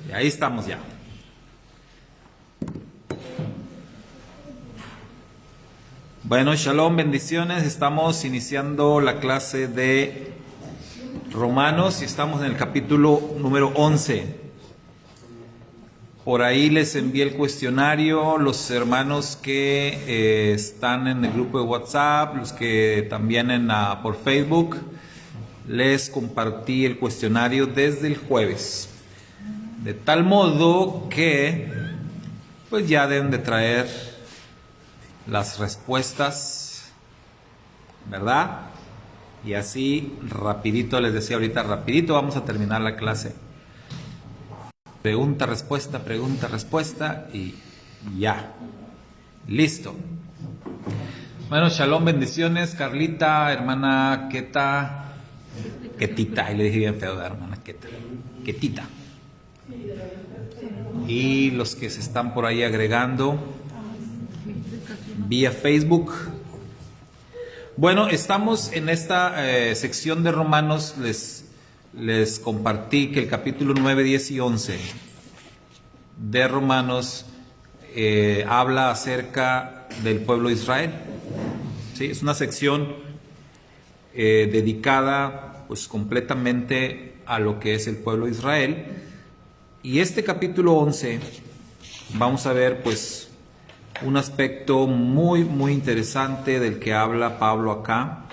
Y ahí estamos ya. Bueno, shalom, bendiciones. Estamos iniciando la clase de Romanos y estamos en el capítulo número 11. Por ahí les envié el cuestionario, los hermanos que están en el grupo de WhatsApp, los que también por Facebook, les compartí el cuestionario desde el jueves. De tal modo que pues ya deben de traer las respuestas, ¿verdad? Y así rapidito, les decía ahorita, rapidito vamos a terminar la clase. Pregunta, respuesta y ya. Listo. Bueno, shalom, bendiciones. Carlita, hermana Ketita, ahí le dije bien feo, hermana Ketita. Y los que se están por ahí agregando vía Facebook. Bueno, estamos en esta sección de Romanos. Les compartí que el capítulo 9, 10 y 11 de Romanos habla acerca del pueblo de Israel. ¿Sí? Es una sección dedicada pues completamente a lo que es el pueblo de Israel. Y este capítulo 11 vamos a ver pues un aspecto muy muy interesante del que habla Pablo acá.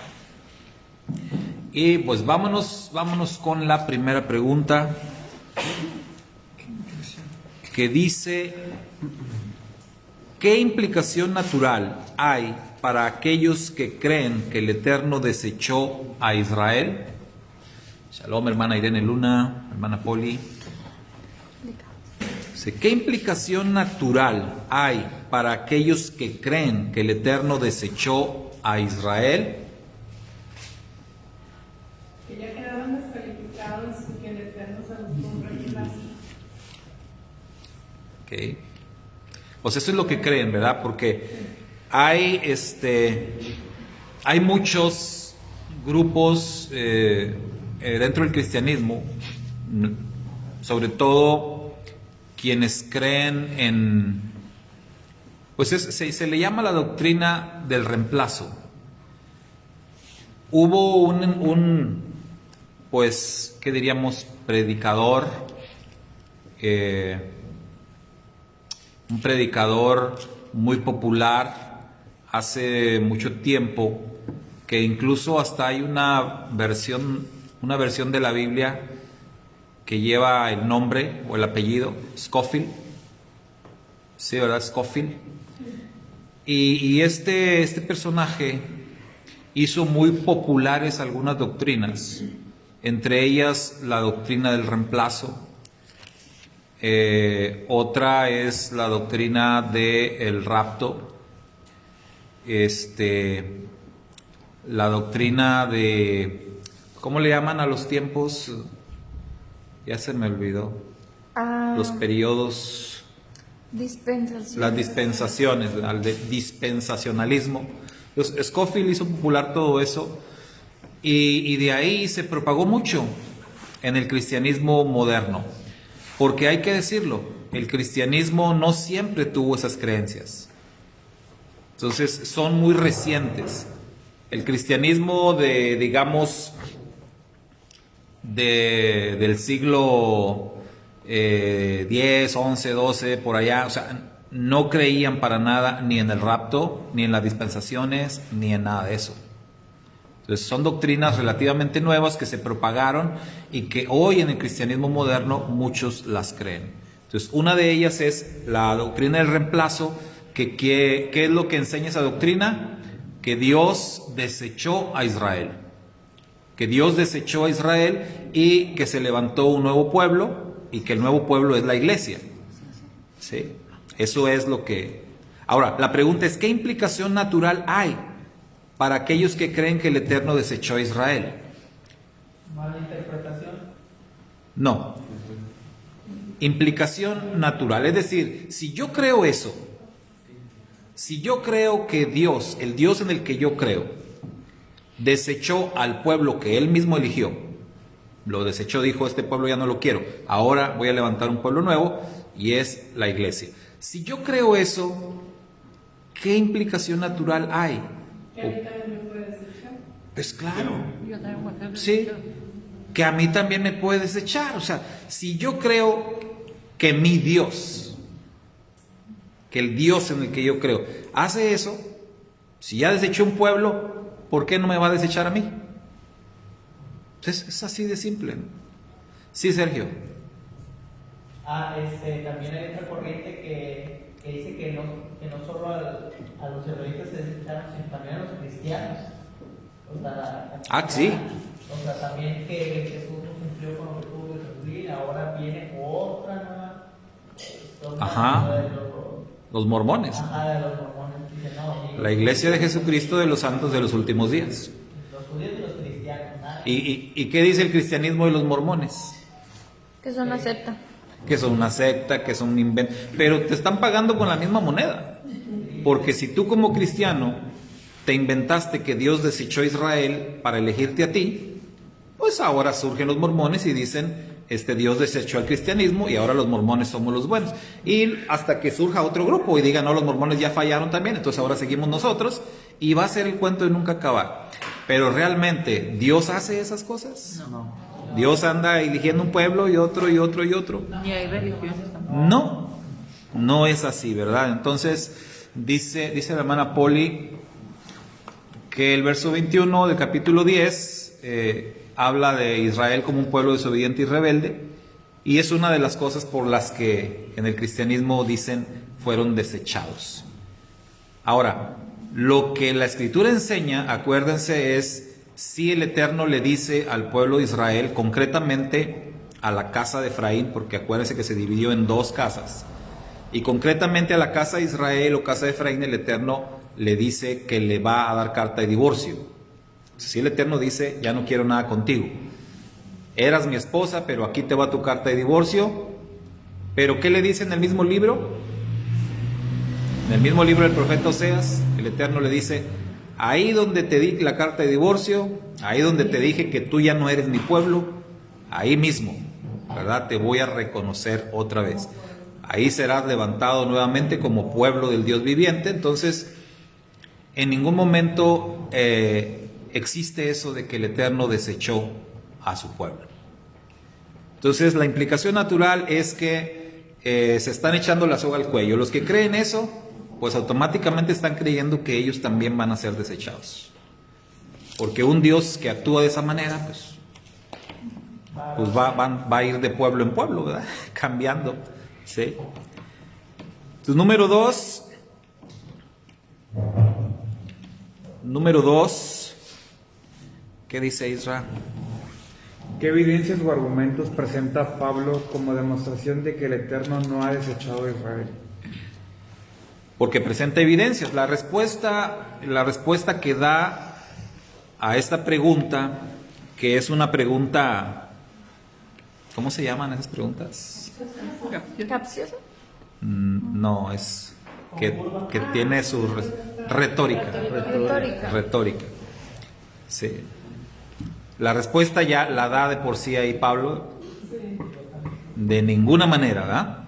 Y pues vámonos con la primera pregunta, que dice: ¿qué implicación natural hay para aquellos que creen que el Eterno desechó a Israel? Shalom, hermana Irene Luna, hermana Poli. ¿Qué implicación natural hay para aquellos que creen que el Eterno desechó a Israel? Que ya quedaron descalificados y que el Eterno se los ponga en la... Okay. Pues eso es lo que creen, ¿verdad? Porque hay muchos grupos dentro del cristianismo, sobre todo quienes creen en, pues se le llama la doctrina del reemplazo. Hubo un pues, ¿qué diríamos? Predicador, un predicador muy popular hace mucho tiempo, que incluso hasta hay una versión de la Biblia que lleva el nombre o el apellido, Scofield. Sí, ¿verdad? Scofield. Y este personaje hizo muy populares algunas doctrinas, entre ellas la doctrina del reemplazo. Otra es la doctrina del rapto, la doctrina de, ¿cómo le llaman a los tiempos? Ya se me olvidó. Los periodos, las dispensaciones, el dispensacionalismo. Entonces, Scofield hizo popular todo eso y de ahí se propagó mucho en el cristianismo moderno. Porque hay que decirlo, el cristianismo no siempre tuvo esas creencias. Entonces son muy recientes. El cristianismo del siglo 10, 11, 12, por allá, o sea, no creían para nada ni en el rapto, ni en las dispensaciones, ni en nada de eso. Entonces son doctrinas relativamente nuevas que se propagaron y que hoy en el cristianismo moderno muchos las creen. Entonces una de ellas es la doctrina del reemplazo. ¿Qué es lo que enseña esa doctrina? Que Dios desechó a Israel. Que Dios desechó a Israel y que se levantó un nuevo pueblo y que el nuevo pueblo es la iglesia. ¿Sí? Eso es lo que... Ahora, la pregunta es, ¿qué implicación natural hay para aquellos que creen que el Eterno desechó a Israel? ¿Mala interpretación? No. Implicación natural. Es decir, si yo creo eso, si yo creo que Dios, el Dios en el que yo creo, desechó al pueblo que Él mismo eligió, lo desechó, dijo, este pueblo ya no lo quiero, ahora voy a levantar un pueblo nuevo y es la iglesia. Si yo creo eso, ¿qué implicación natural hay? Que a mí también me puede desechar. Pues claro, Yo también voy a ser sí, desechado. que a mí también me puede desechar. O sea, si yo creo que mi Dios, que el Dios en el que yo creo, hace eso, si ya desechó un pueblo, ¿por qué no me va a desechar a mí? Es así de simple, ¿no? Sí, Sergio. También hay otra corriente que dice que no solo a los israelitas se desecharon, sino también a los cristianos. O sea, Sí. O sea, también que Jesús no cumplió con lo que tuvo que cumplir, ahora viene otra nueva. Ajá. De Los mormones. de los mormones. Dicen, no, La iglesia de Jesucristo de los santos de los últimos días. los judíos y los cristianos. Nada. ¿Y qué dice el cristianismo de los mormones? Que son una secta. Que son una secta, que son un invento. Pero te están pagando con la misma moneda. Porque si tú como cristiano te inventaste que Dios desechó a Israel para elegirte a ti, pues ahora surgen los mormones y dicen, Dios desechó al cristianismo y ahora los mormones somos los buenos. Y hasta que surja otro grupo y digan, no, los mormones ya fallaron también, entonces ahora seguimos nosotros, y va a ser el cuento de nunca acabar. Pero realmente, ¿Dios hace esas cosas? No. Dios anda eligiendo un pueblo y otro y otro y otro. Ni hay religiones tampoco. No es así, ¿verdad? Entonces, dice la hermana Poli que el verso 21 del capítulo 10 habla de Israel como un pueblo desobediente y rebelde, y es una de las cosas por las que en el cristianismo dicen fueron desechados. Ahora, lo que la Escritura enseña, acuérdense, es si el Eterno le dice al pueblo de Israel, concretamente a la casa de Efraín, porque acuérdense que se dividió en dos casas, y concretamente a la casa de Israel o casa de Efraín, el Eterno le dice que le va a dar carta de divorcio. Si el Eterno dice, ya no quiero nada contigo, eras mi esposa, pero aquí te va tu carta de divorcio. Pero ¿qué le dice en el mismo libro? En el mismo libro del profeta Oseas, el Eterno le dice, ahí donde te di la carta de divorcio, ahí donde te dije que tú ya no eres mi pueblo, ahí mismo, ¿verdad? Te voy a reconocer otra vez. Ahí serás levantado nuevamente como pueblo del Dios viviente. Entonces, en ningún momento existe eso de que el Eterno desechó a su pueblo. Entonces, la implicación natural es que se están echando la soga al cuello. Los que creen eso, pues automáticamente están creyendo que ellos también van a ser desechados. Porque un Dios que actúa de esa manera, pues va a ir de pueblo en pueblo, ¿verdad? Cambiando. ¿Sí? Entonces, número dos, ¿qué dice Israel? ¿Qué evidencias o argumentos presenta Pablo como demostración de que el Eterno no ha desechado a Israel? Porque presenta evidencias. La respuesta que da a esta pregunta, que es una pregunta, ¿cómo se llaman esas preguntas? ¿Capcioso? No, es que tiene su retórica. Retórica. Sí. La respuesta ya la da de por sí ahí Pablo. De ninguna manera, ¿verdad?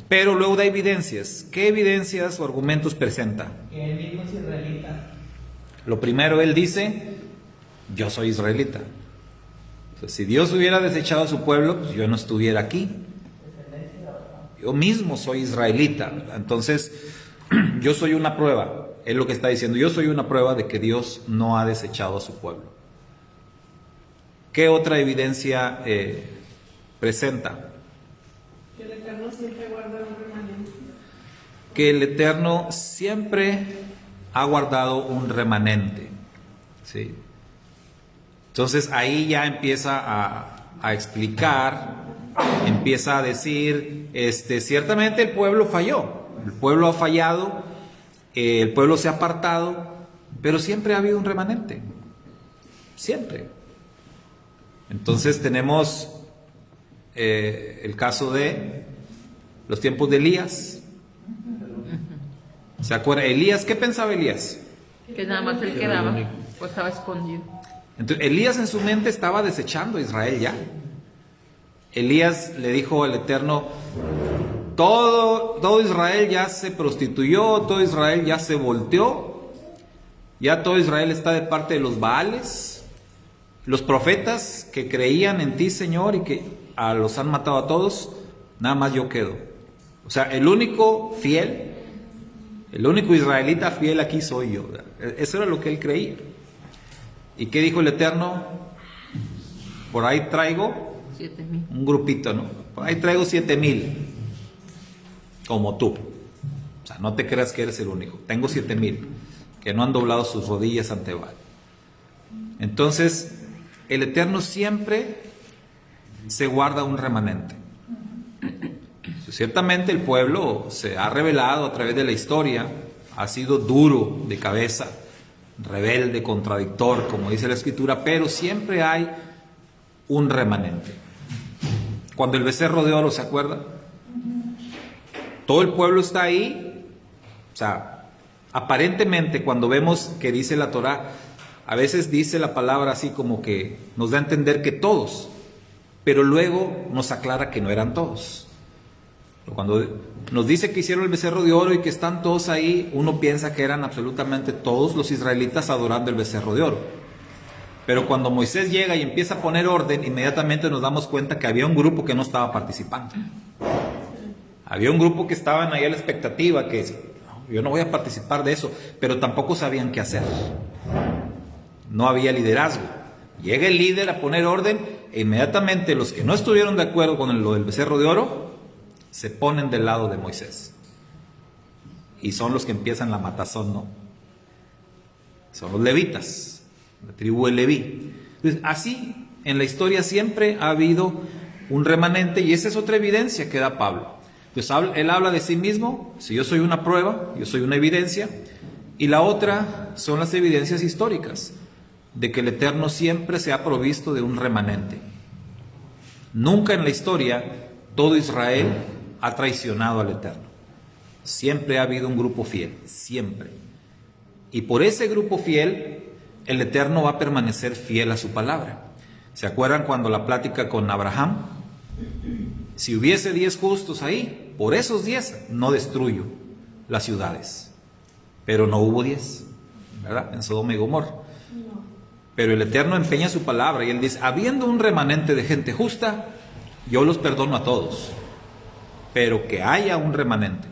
Pero luego da evidencias. ¿Qué evidencias o argumentos presenta? Que él mismo es israelita. Lo primero, él dice, yo soy israelita. Entonces, si Dios hubiera desechado a su pueblo, pues yo no estuviera aquí. Yo mismo soy israelita, ¿verdad? Entonces, yo soy una prueba. Es lo que está diciendo. Yo soy una prueba de que Dios no ha desechado a su pueblo. ¿Qué otra evidencia presenta? Que el Eterno siempre guarda un remanente. Que el Eterno siempre ha guardado un remanente. ¿Sí? Entonces ahí ya empieza a explicar, empieza a decir, ciertamente el pueblo falló, el pueblo ha fallado, el pueblo se ha apartado, pero siempre ha habido un remanente, siempre. Entonces tenemos el caso de los tiempos de Elías. ¿Se acuerdan? Elías, ¿qué pensaba Elías? Que nada más él quedaba, pues estaba escondido. Entonces, Elías en su mente estaba desechando a Israel ya. Elías le dijo al Eterno, todo Israel ya se prostituyó, todo Israel ya se volteó, ya todo Israel está de parte de los Baales, los profetas que creían en ti, Señor, y que los han matado a todos, nada más yo quedo. O sea, el único fiel, el único israelita fiel aquí soy yo. Eso era lo que él creía. ¿Y qué dijo el Eterno? Por ahí traigo 7,000. un grupito, ¿no? Por ahí traigo 7,000, como tú. O sea, no te creas que eres el único. Tengo 7,000 que no han doblado sus rodillas ante Baal. Entonces, el Eterno siempre se guarda un remanente. Ciertamente el pueblo se ha rebelado a través de la historia, ha sido duro de cabeza, rebelde, contradictor, como dice la Escritura, pero siempre hay un remanente. Cuando el becerro de oro, ¿se acuerda? Todo el pueblo está ahí. O sea, aparentemente cuando vemos que dice la Torá, a veces dice la palabra así como que nos da a entender que todos, pero luego nos aclara que no eran todos. Cuando nos dice que hicieron el becerro de oro y que están todos ahí, uno piensa que eran absolutamente todos los israelitas adorando el becerro de oro. Pero cuando Moisés llega y empieza a poner orden, inmediatamente nos damos cuenta que había un grupo que no estaba participando. Había un grupo que estaban ahí a la expectativa, que no, yo no voy a participar de eso, pero tampoco sabían qué hacer. No había liderazgo. Llega el líder a poner orden e inmediatamente los que no estuvieron de acuerdo con lo del becerro de oro se ponen del lado de Moisés. Y son los que empiezan la matazón, ¿no? Son los levitas, la tribu de Leví. Entonces, así, en la historia siempre ha habido un remanente y esa es otra evidencia que da Pablo. Entonces, él habla de sí mismo, si yo soy una prueba, yo soy una evidencia, y la otra son las evidencias históricas, de que el Eterno siempre se ha provisto de un remanente. Nunca en la historia todo Israel ha traicionado al Eterno. Siempre ha habido un grupo fiel, siempre. Y por ese grupo fiel, el Eterno va a permanecer fiel a su palabra. ¿Se acuerdan cuando la plática con Abraham? Si hubiese 10 justos ahí, por esos 10 no destruyo las ciudades. Pero no hubo 10, ¿verdad? En Sodoma y Gomorra. Pero el Eterno empeña su palabra y él dice, habiendo un remanente de gente justa, yo los perdono a todos. Pero que haya un remanente.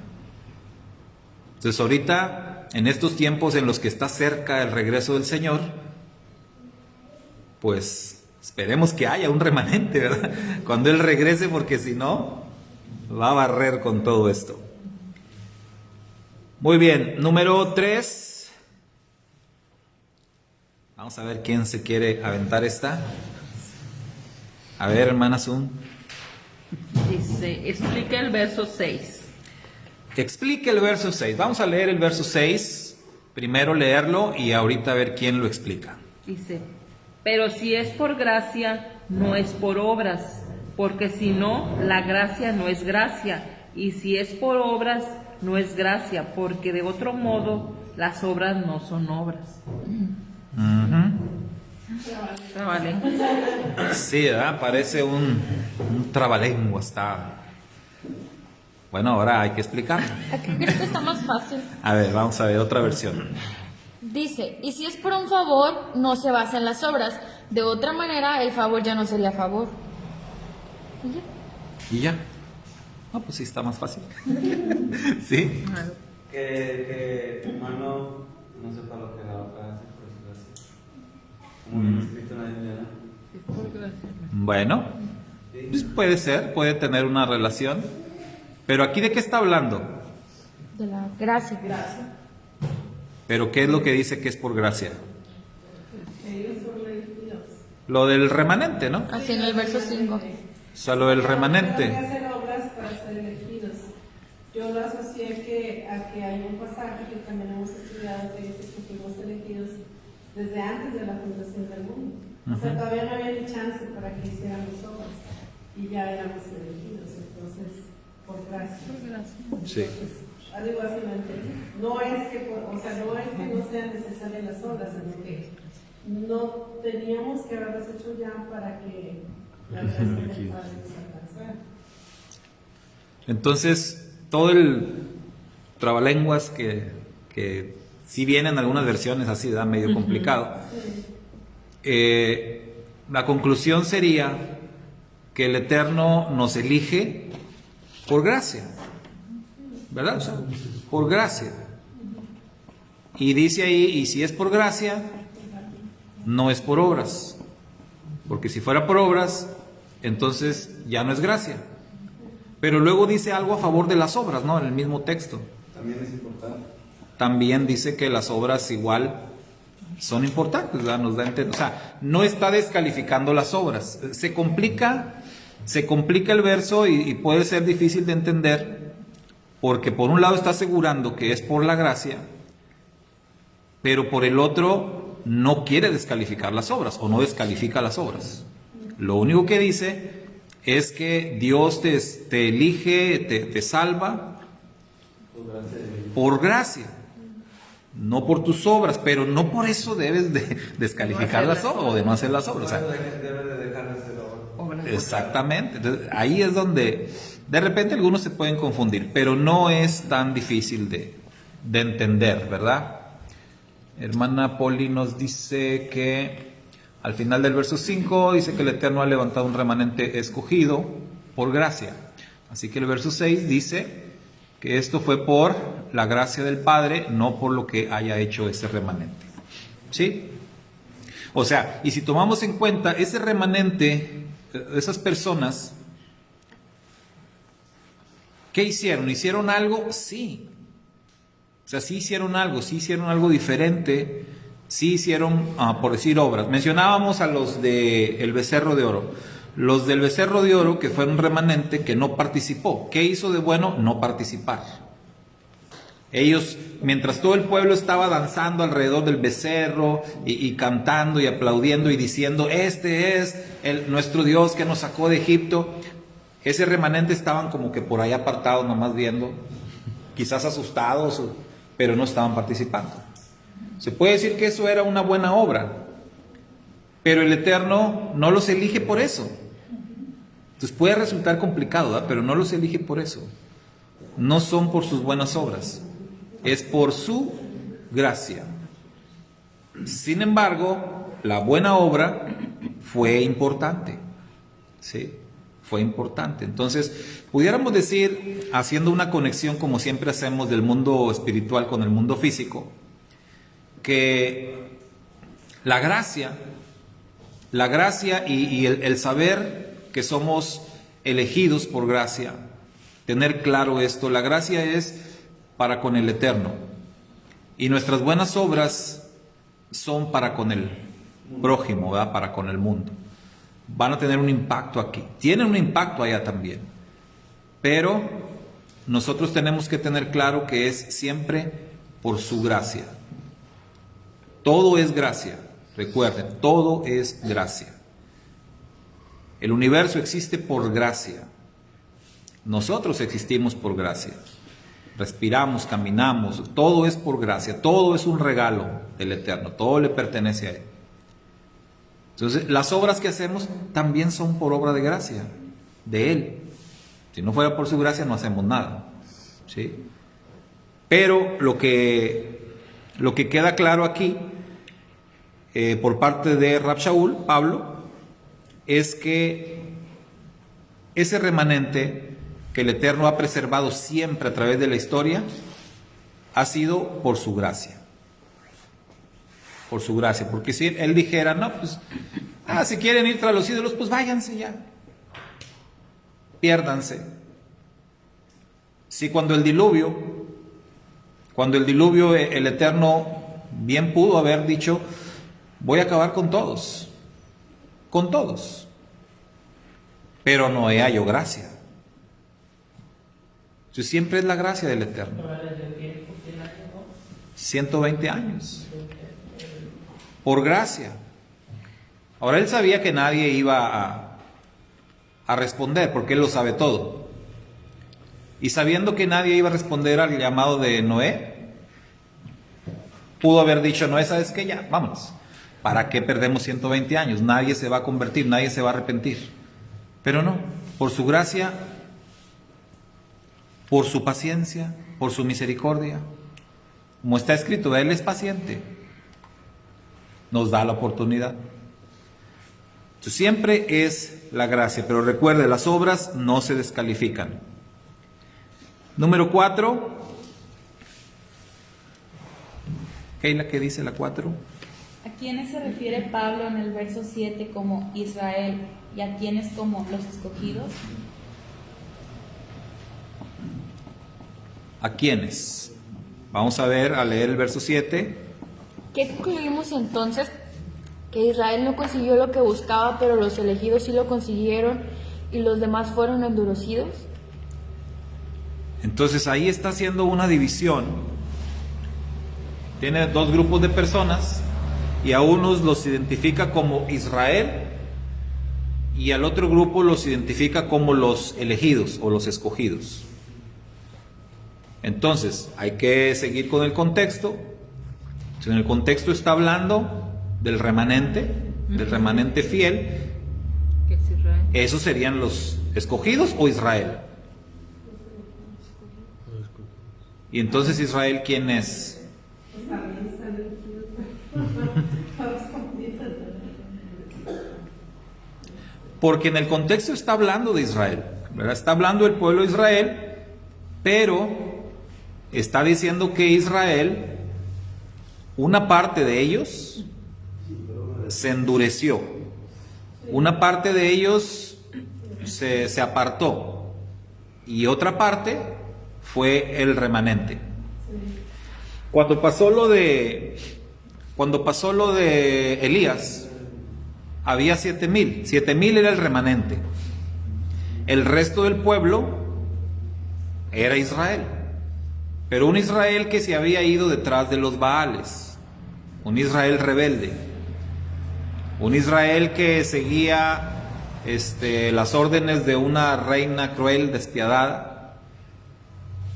Entonces ahorita, en estos tiempos en los que está cerca el regreso del Señor, pues esperemos que haya un remanente, ¿verdad? Cuando Él regrese, porque si no, va a barrer con todo esto. Muy bien, número 3. Vamos a ver quién se quiere aventar esta. A ver, hermana Zoom. Dice, explica el verso 6. Explique el verso 6. Vamos a leer el verso 6. Primero leerlo y ahorita ver quién lo explica. Dice, pero si es por gracia, no es por obras, porque si no, la gracia no es gracia, y si es por obras, no es gracia, porque de otro modo las obras no son obras. Vale. Sí, ¿verdad? Parece un trabalengua. Está. Bueno, ahora hay que explicarlo. Aquí creo que está más fácil. A ver, vamos a ver otra versión. Dice, y si es por un favor, no se basa en las obras. De otra manera, el favor ya no sería favor. ¿Y ya? ¿Y ya? No, pues sí, está más fácil. ¿Sí? Que tu mano no sepa lo que la otra hace, por decirlo así. Como bien escrito en la Biblia, ¿no? Es por gracia. Bueno, pues puede ser, puede tener una relación. Pero aquí, ¿de qué está hablando? De la gracia. ¿Pero qué es lo que dice que es por gracia? Ellos son elegidos. Lo del remanente, ¿no? Así en el verso 5. O sea, lo del remanente. Tengo que hacer obras para ser elegidos. Yo lo asocié a que hay un pasaje que también hemos estudiado que dice que fuimos elegidos desde antes de la fundación del mundo. O sea, todavía no había ni chance para que hiciéramos obras y ya éramos elegidos. Entonces, por gracia. Sí. Entonces, algo así lo entendí. No es que, no es que no sean necesarias las obras, sino que no teníamos que haberlas hecho ya para que la gracia del Padre nos alcanzara. Entonces, todo el trabalenguas que sí viene en algunas versiones así, da medio complicado. La conclusión sería que el Eterno nos elige por gracia, ¿verdad? O sea, por gracia. Y dice ahí, y si es por gracia, no es por obras. Porque si fuera por obras, entonces ya no es gracia. Pero luego dice algo a favor de las obras, ¿no? En el mismo texto. También es importante. También dice que las obras igual son importantes, ¿verdad? Nos da a entender. O sea, no está descalificando las obras. Se complica el verso y puede ser difícil de entender, porque por un lado está asegurando que es por la gracia, pero por el otro no quiere descalificar las obras o no descalifica las obras. Lo único que dice es que Dios te elige, te salva por gracia, no por tus obras, pero no por eso debes de descalificar las obras o de no hacer las obras. O sea, Debe de dejar de hacer obras. exactamente. Entonces, ahí es donde de repente algunos se pueden confundir, pero no es tan difícil de entender, ¿verdad? Hermana Poli nos dice que al final del verso 5 dice que el Eterno ha levantado un remanente escogido por gracia. Así que el verso 6 dice que esto fue por la gracia del Padre, no por lo que haya hecho ese remanente. ¿Sí? O sea, y si tomamos en cuenta ese remanente, esas personas, ¿qué hicieron? ¿Hicieron algo? Sí. O sea, sí hicieron algo diferente, sí hicieron, por decir, obras. Mencionábamos a los del becerro de oro. Los del becerro de oro, que fue un remanente que no participó. ¿Qué hizo de bueno? No participar. Ellos, mientras todo el pueblo estaba danzando alrededor del becerro y cantando y aplaudiendo y diciendo, este es nuestro Dios que nos sacó de Egipto, ese remanente estaban como que por ahí apartados nomás viendo, quizás asustados, pero no estaban participando. Se puede decir que eso era una buena obra, pero el Eterno no los elige por eso. Entonces puede resultar complicado, ¿verdad? Pero no los elige por eso. No son por sus buenas obras, es por su gracia. Sin embargo, la buena obra fue importante, ¿sí? Fue importante. Entonces, pudiéramos decir, haciendo una conexión como siempre hacemos del mundo espiritual con el mundo físico, que la gracia y el saber que somos elegidos por gracia, tener claro esto, la gracia es para con el Eterno y nuestras buenas obras son para con el prójimo, ¿verdad? Para con el mundo. Van a tener un impacto aquí, tienen un impacto allá también, pero nosotros tenemos que tener claro que es siempre por su gracia. Todo es gracia, recuerden, todo es gracia. El universo existe por gracia, nosotros existimos por gracia, respiramos, caminamos, todo es por gracia, todo es un regalo del Eterno, todo le pertenece a Él. Entonces, las obras que hacemos también son por obra de gracia, de Él. Si no fuera por su gracia, no hacemos nada, ¿sí? Pero lo que queda claro aquí, por parte de Rab Shaul, Pablo, es que ese remanente que el Eterno ha preservado siempre a través de la historia, ha sido por su gracia. Por su gracia, porque si Él dijera, no, pues, si quieren ir tras los ídolos, pues váyanse ya, piérdanse. Si cuando el diluvio el Eterno bien pudo haber dicho, voy a acabar con todos, pero Noé halló gracia. Entonces, siempre es la gracia del Eterno. 120 años. Por gracia. Ahora él sabía que nadie iba a responder, porque él lo sabe todo. Y sabiendo que nadie iba a responder al llamado de Noé, pudo haber dicho, Noé, ¿sabes qué? Ya, vámonos. ¿Para qué perdemos 120 años? Nadie se va a convertir, nadie se va a arrepentir. Pero no, por su gracia, por su paciencia, por su misericordia, como está escrito, Él es paciente, nos da la oportunidad. Entonces, siempre es la gracia, pero recuerde, las obras no se descalifican. Número 4. Keila, ¿qué dice la 4? ¿A quiénes se refiere Pablo en el verso 7 como Israel y a quiénes como los escogidos? ¿A quiénes? Vamos a ver, a leer el verso 7. ¿Qué concluimos entonces? Que Israel no consiguió lo que buscaba, pero los elegidos sí lo consiguieron y los demás fueron endurecidos. Entonces ahí está haciendo una división. Tiene dos grupos de personas y a unos los identifica como Israel y al otro grupo los identifica como los elegidos o los escogidos. Entonces hay que seguir con el contexto. En el contexto está hablando del remanente fiel. Que es Israel. ¿Esos serían los escogidos o Israel? Y entonces Israel, ¿quién es? Pues también están elegidos. Todos completos. Porque en el contexto está hablando de Israel, ¿verdad? Está hablando del pueblo de Israel, pero está diciendo que Israel, una parte de ellos se endureció, una parte de ellos se apartó y otra parte fue el remanente. Cuando pasó lo de Elías, había 7,000. 7,000 era el remanente. El resto del pueblo era Israel. Pero un Israel que se había ido detrás de los Baales. Un Israel rebelde. Un Israel que seguía las órdenes de una reina cruel, despiadada,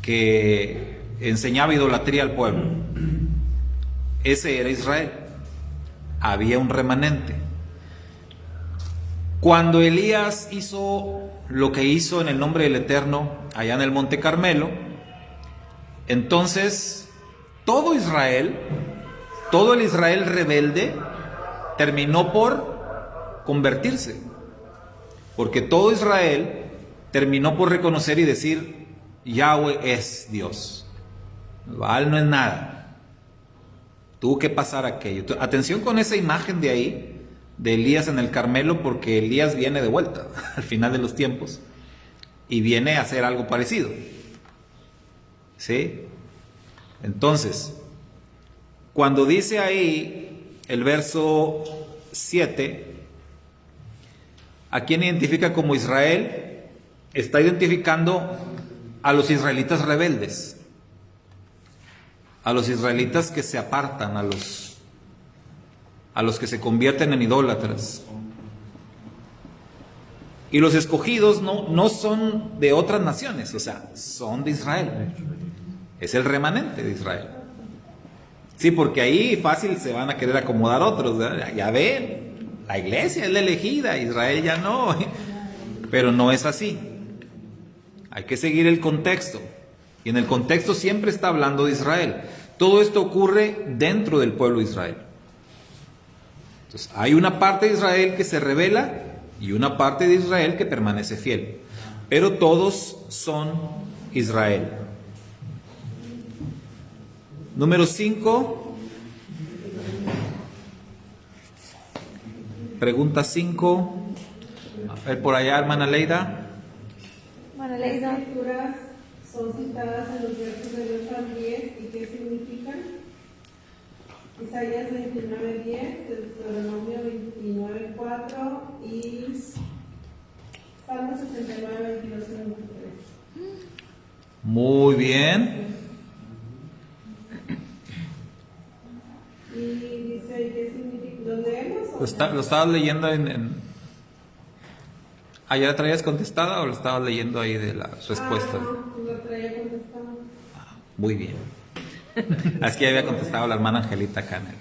que enseñaba idolatría al pueblo. Ese era Israel. Había un remanente. Cuando Elías hizo lo que hizo en el nombre del Eterno allá en el Monte Carmelo, entonces todo Israel, todo el Israel rebelde terminó por convertirse, porque todo Israel terminó por reconocer y decir: Yahweh es Dios, Baal no es nada, tuvo que pasar aquello. Atención con esa imagen de ahí, de Elías en el Carmelo, porque Elías viene de vuelta al final de los tiempos y viene a hacer algo parecido, ¿sí? Entonces, cuando dice ahí el verso 7, ¿a quién identifica como Israel? Está identificando a los israelitas rebeldes, a los israelitas que se apartan, a los que se convierten en idólatras. Y los escogidos no son de otras naciones, o sea, son de Israel. Es el remanente de Israel. Sí, porque ahí fácil se van a querer acomodar otros, ¿verdad? Ya ven, la iglesia es la elegida, Israel ya no. Pero no es así. Hay que seguir el contexto. Y en el contexto siempre está hablando de Israel. Todo esto ocurre dentro del pueblo de Israel. Entonces, hay una parte de Israel que se rebela y una parte de Israel que permanece fiel. Pero todos son Israel. Número 5. Pregunta 5. A ver por allá, hermana Leida. Las escrituras son citadas en los versos de 8 al 10 y qué significan. Isaías 29:10, Deuteronomio 29:4 y Salmo 69:22 y 23. Muy bien. Y dice, ¿qué significa? ¿Lo leemos? ¿Lo estabas leyendo ¿Ayer la traías contestada o lo estabas leyendo ahí de las respuestas? No, lo traía contestado. Muy bien. Es que ya había contestado la hermana Angelita Canel.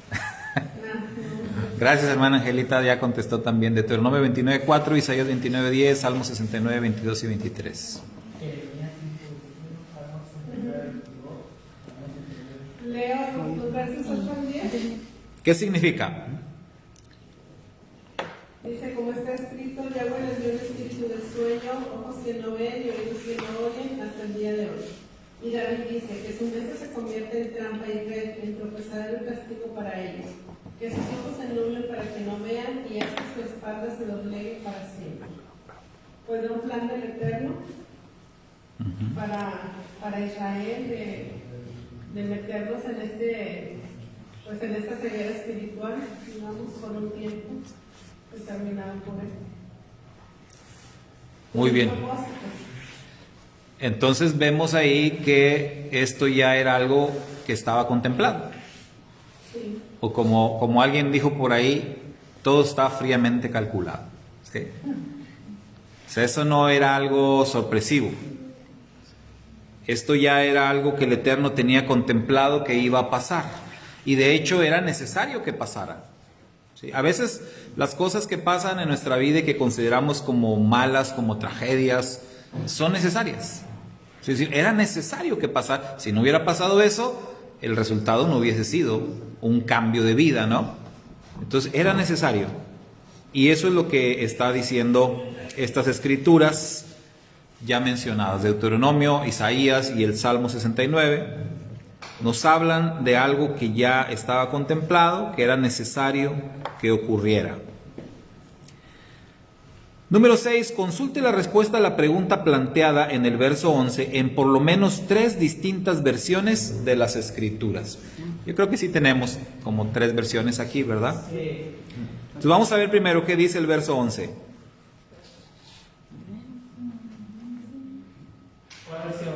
Gracias, hermana Angelita, ya contestó también. Deuteronomio 29:4, Isaías 29:10, Salmos 69:22 y 23. Leo los versos 8 al 10. ¿Qué significa? Dice, como está escrito, Yahweh les dio un espíritu de sueño, ojos que no ven y oídos que no oyen hasta el día de hoy. Y David dice que su mesa se convierte en trampa y red, en tropezadero y castigo para ellos. Que sus ojos se nublen para que no vean y hasta su espalda se doblegue para siempre. Pues de un plan del Eterno para Israel de meterlos en en esta ceguera espiritual, digamos, por un tiempo determinado por él. Muy bien. Entonces vemos ahí que esto ya era algo que estaba contemplado. Sí. O como alguien dijo por ahí, todo está fríamente calculado. ¿Sí? O sea, eso no era algo sorpresivo. Esto ya era algo que el Eterno tenía contemplado que iba a pasar. Y de hecho era necesario que pasara. ¿Sí? A veces las cosas que pasan en nuestra vida y que consideramos como malas, como tragedias, son necesarias. Es decir, era necesario que pasara. Si no hubiera pasado eso, el resultado no hubiese sido un cambio de vida, ¿no? Entonces era necesario. Y eso es lo que está diciendo estas escrituras ya mencionadas, Deuteronomio, Isaías y el Salmo 69, nos hablan de algo que ya estaba contemplado, que era necesario que ocurriera. Número 6. Consulte la respuesta a la pregunta planteada en el verso 11 en por lo menos 3 distintas versiones de las Escrituras. Yo creo que sí tenemos como 3 versiones aquí, ¿verdad? Sí. Entonces vamos a ver primero qué dice el verso 11. ¿Cuál versión?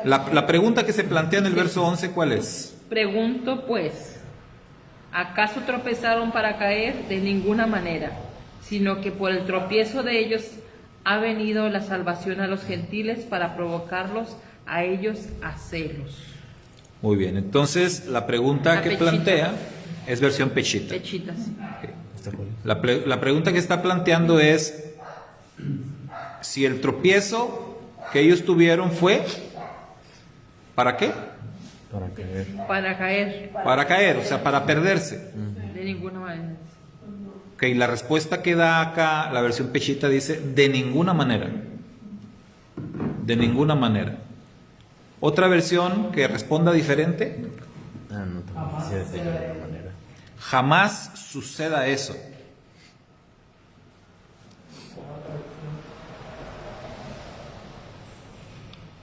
La pregunta que se plantea en el verso 11, ¿cuál es? Pregunto pues, ¿acaso tropezaron para caer? De ninguna manera, sino que por el tropiezo de ellos ha venido la salvación a los gentiles para provocarlos a ellos a celos. Muy bien, entonces la pregunta La que Pechita. plantea es versión Pechita. Pechitas. La pregunta que está planteando es si el tropiezo que ellos tuvieron fue ¿para qué? Para caer. Para caer, o sea, para perderse. De ninguna manera. Ok, la respuesta que da acá la versión Pechita dice de ninguna manera. De ninguna manera. Otra versión que responda diferente. Jamás suceda eso.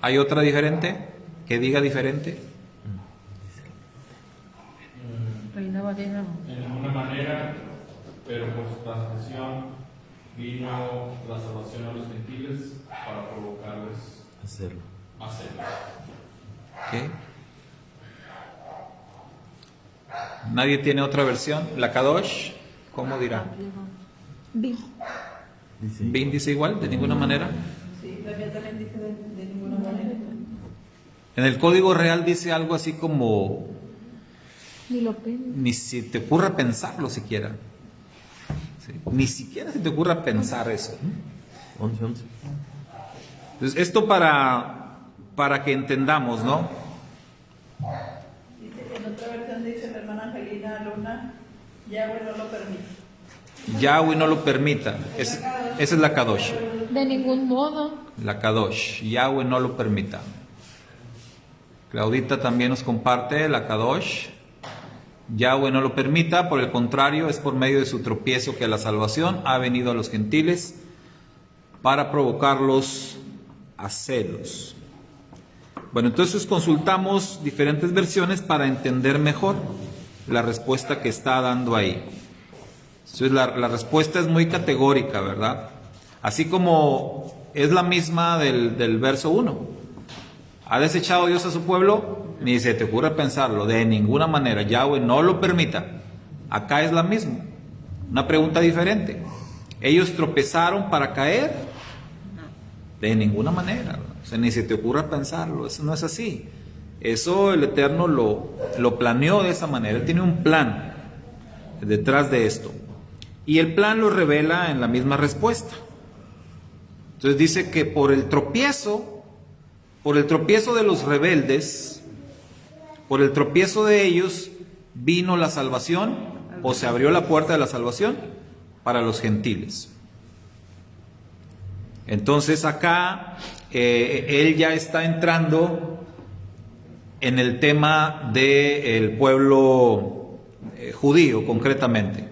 ¿Hay otra diferente? ¿Que diga diferente? Reina Valera. De ninguna manera, pero por su transgresión vino la salvación a los gentiles para provocarles a hacerlo. ¿Qué? ¿Nadie tiene otra versión? ¿La Kadosh? ¿Cómo dirá? ¿Bin dice igual? ¿De ninguna manera? Sí, la mía también dice de ninguna manera. En el Código Real dice algo así como Ni lo pienso. ni si te ocurra pensarlo siquiera. ¿Sí? Ni siquiera se te ocurra pensar eso. 11. Entonces, esto para que entendamos, ¿no? Dice, en otra versión dice la hermana Angelina Luna, Yahweh no lo permite. Yahweh no lo permita. Esa es la Kadosh. De ningún modo. La Kadosh. Yahweh no lo permita. Claudita también nos comparte la Kadosh. Yahweh no lo permita, por el contrario, es por medio de su tropiezo que la salvación ha venido a los gentiles para provocarlos a celos. Bueno, entonces consultamos diferentes versiones para entender mejor la respuesta que está dando ahí. Entonces la respuesta es muy categórica, ¿verdad? Así como es la misma del verso 1. ¿Ha desechado Dios a su pueblo? Ni se te ocurre pensarlo, de ninguna manera. Yahweh no lo permita. Acá es la misma. Una pregunta diferente. ¿Ellos tropezaron para caer? De ninguna manera. O sea, ni se te ocurra pensarlo. Eso no es así. Eso el Eterno lo planeó de esa manera. Él tiene un plan detrás de esto. Y el plan lo revela en la misma respuesta. Entonces dice que por el tropiezo de los rebeldes, por el tropiezo de ellos, vino la salvación, o se abrió la puerta de la salvación para los gentiles. Entonces acá él ya está entrando en el tema del pueblo judío concretamente.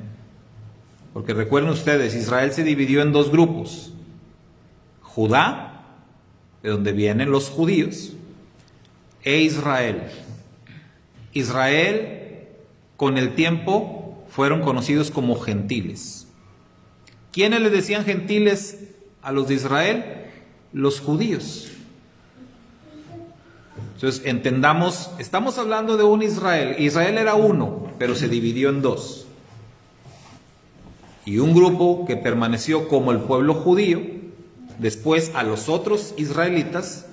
Porque recuerden ustedes, Israel se dividió en dos grupos. Judá, de donde vienen los judíos, e Israel. Israel, con el tiempo, fueron conocidos como gentiles. ¿Quiénes le decían gentiles a los de Israel? Los judíos. Entonces, entendamos, estamos hablando de un Israel. Israel era uno, pero se dividió en dos. Y un grupo que permaneció como el pueblo judío, después a los otros israelitas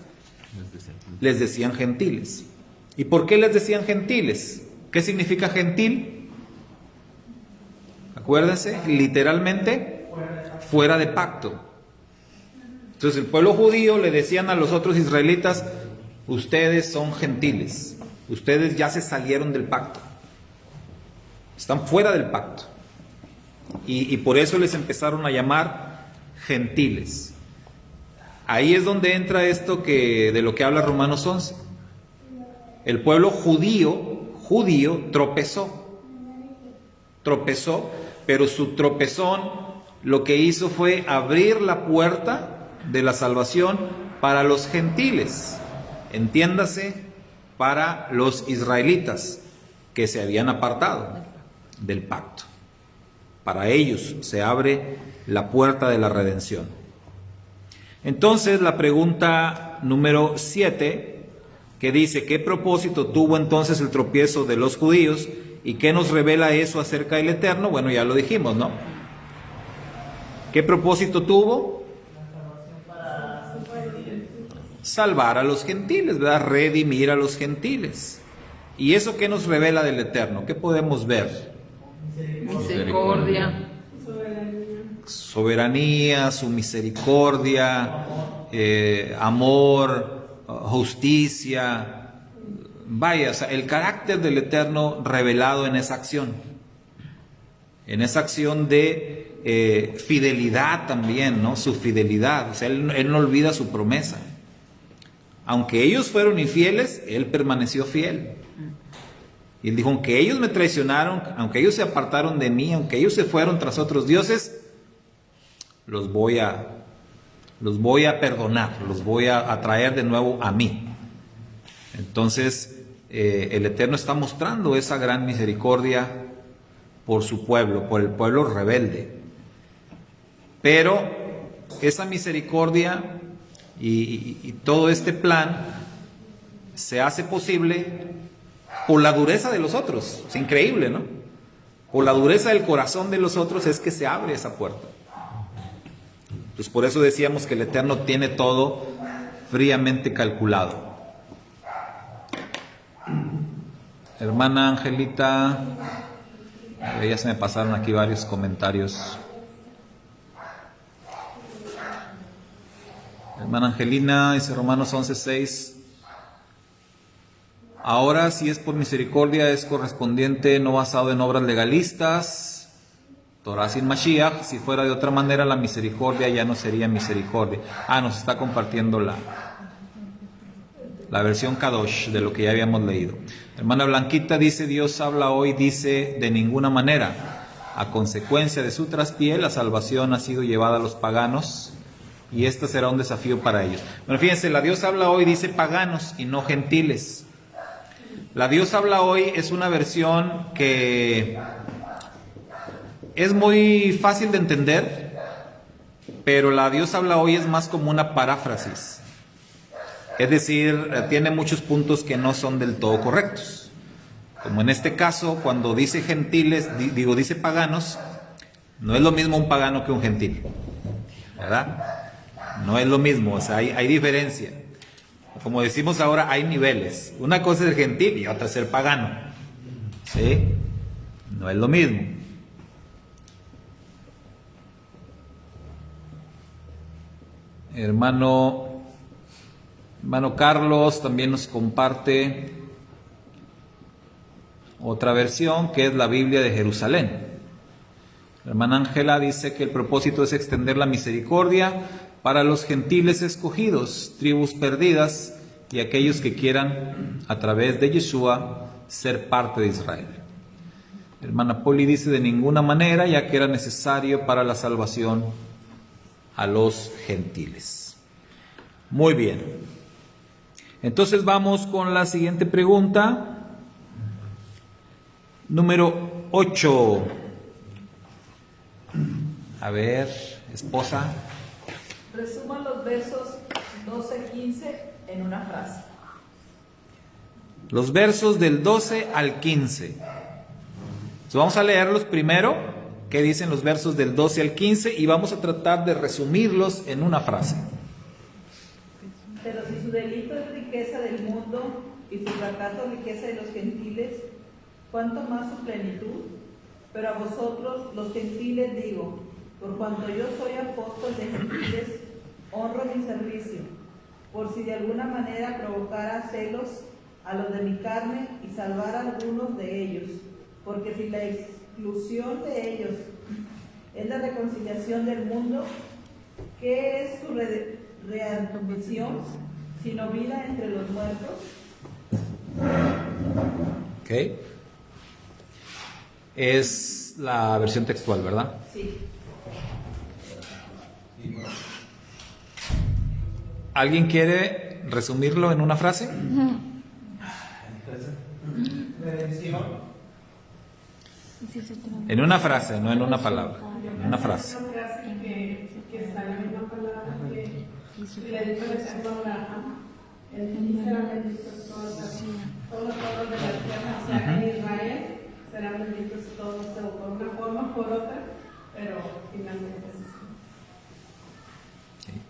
les decían gentiles. ¿Y por qué les decían gentiles? ¿Qué significa gentil? Acuérdense, literalmente, fuera de pacto. Entonces el pueblo judío le decían a los otros israelitas, ustedes son gentiles, ustedes ya se salieron del pacto, están fuera del pacto. Y por eso les empezaron a llamar gentiles. Ahí es donde entra esto de lo que habla Romanos 11. El pueblo judío tropezó, pero su tropezón lo que hizo fue abrir la puerta de la salvación para los gentiles, entiéndase, para los israelitas que se habían apartado del pacto. Para ellos se abre la puerta de la redención. Entonces la pregunta número 7, que dice, ¿qué propósito tuvo entonces el tropiezo de los judíos? ¿Y qué nos revela eso acerca del Eterno? Bueno, ya lo dijimos, ¿no? ¿Qué propósito tuvo? Salvar a los gentiles, ¿verdad? Redimir a los gentiles. ¿Y eso qué nos revela del Eterno? ¿Qué podemos ver? Misericordia. Soberanía, su misericordia, amor, justicia. Vaya, o sea, el carácter del Eterno revelado en esa acción. En esa acción de fidelidad también, ¿no? Su fidelidad. O sea, él no olvida su promesa. Aunque ellos fueron infieles, Él permaneció fiel. Y Él dijo, aunque ellos me traicionaron, aunque ellos se apartaron de mí, aunque ellos se fueron tras otros dioses, los voy a perdonar, los voy a traer de nuevo a mí. Entonces, el Eterno está mostrando esa gran misericordia por su pueblo, por el pueblo rebelde. Pero esa misericordia y todo este plan se hace posible por la dureza de los otros. Es increíble, ¿no? Por la dureza del corazón de los otros es que se abre esa puerta. Pues por eso decíamos que el Eterno tiene todo fríamente calculado. Hermana Angelita, ya se me pasaron aquí varios comentarios. Hermana Angelina, dice Romanos 11:6. Ahora, si es por misericordia, es correspondiente, no basado en obras legalistas. Torah sin Mashiach. Si fuera de otra manera, la misericordia ya no sería misericordia. Nos está compartiendo la versión Kadosh de lo que ya habíamos leído. Hermana Blanquita dice, Dios habla hoy, dice, de ninguna manera. A consecuencia de su traspié, la salvación ha sido llevada a los paganos. Y este será un desafío para ellos. Bueno, fíjense, la Dios habla hoy dice paganos y no gentiles. La Dios habla hoy es una versión que es muy fácil de entender, pero la Dios habla hoy es más como una paráfrasis. Es decir, tiene muchos puntos que no son del todo correctos. Como en este caso, cuando dice gentiles, dice paganos, no es lo mismo un pagano que un gentil, ¿verdad? No es lo mismo, o sea, hay diferencia. Como decimos ahora, hay niveles. Una cosa es el gentil y otra es el pagano. ¿Sí? No es lo mismo. Hermano Carlos también nos comparte otra versión, que es la Biblia de Jerusalén. La hermana Ángela dice que el propósito es extender la misericordia para los gentiles escogidos, tribus perdidas y aquellos que quieran, a través de Yeshua, ser parte de Israel. La hermana Poli dice de ninguna manera, ya que era necesario para la salvación a los gentiles. Muy bien. Entonces vamos con la siguiente pregunta. Número 8. A ver, esposa. Resuma los versos 12-15 en una frase. Los versos del 12 al 15. Entonces vamos a leerlos primero, que dicen los versos del 12 al 15, y vamos a tratar de resumirlos en una frase. Pero si su delito es riqueza del mundo y su fracaso riqueza de los gentiles, ¿cuánto más su plenitud? Pero a vosotros, los gentiles, digo, por cuanto yo soy apóstol de gentiles, honro mi servicio, por si de alguna manera provocara celos a los de mi carne y salvar a algunos de ellos, porque si la exclusión de ellos es la reconciliación del mundo, ¿qué es su readmisión, sino vida entre los muertos? Ok. Es la versión textual, ¿verdad? Sí. ¿Alguien quiere resumirlo en una frase? Redención. En una frase, no en una palabra. En una frase. Una frase que está en la misma palabra que le dijo el Eterno a Abraham. Él será bendito todos los pueblos de la tierra, o sea, en Israel serán benditos todos, por una forma o por otra, pero finalmente es así.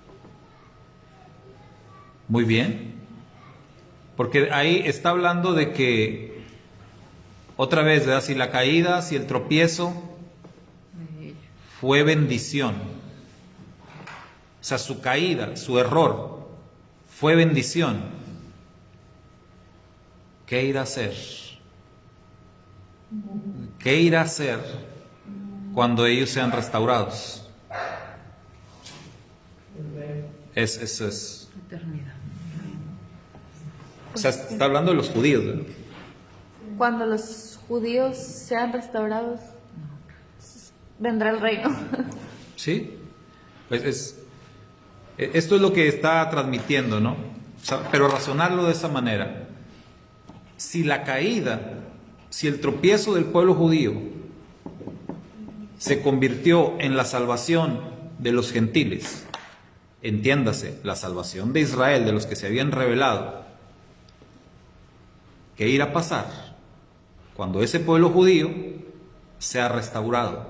Muy bien. Porque ahí está hablando de que, otra vez, ¿verdad? Si la caída, si el tropiezo fue bendición. O sea, su caída, su error fue bendición. ¿Qué irá a hacer? ¿Qué irá a hacer cuando ellos sean restaurados? Eso es. Eternidad. O sea, está hablando de los judíos, ¿verdad? Cuando los judíos sean restaurados, vendrá el reino. Sí. Pues esto es lo que está transmitiendo, ¿no? O sea, pero razonarlo de esa manera. Si la caída, si el tropiezo del pueblo judío se convirtió en la salvación de los gentiles, entiéndase, la salvación de Israel, de los que se habían rebelado, ¿qué irá a pasar cuando ese pueblo judío sea restaurado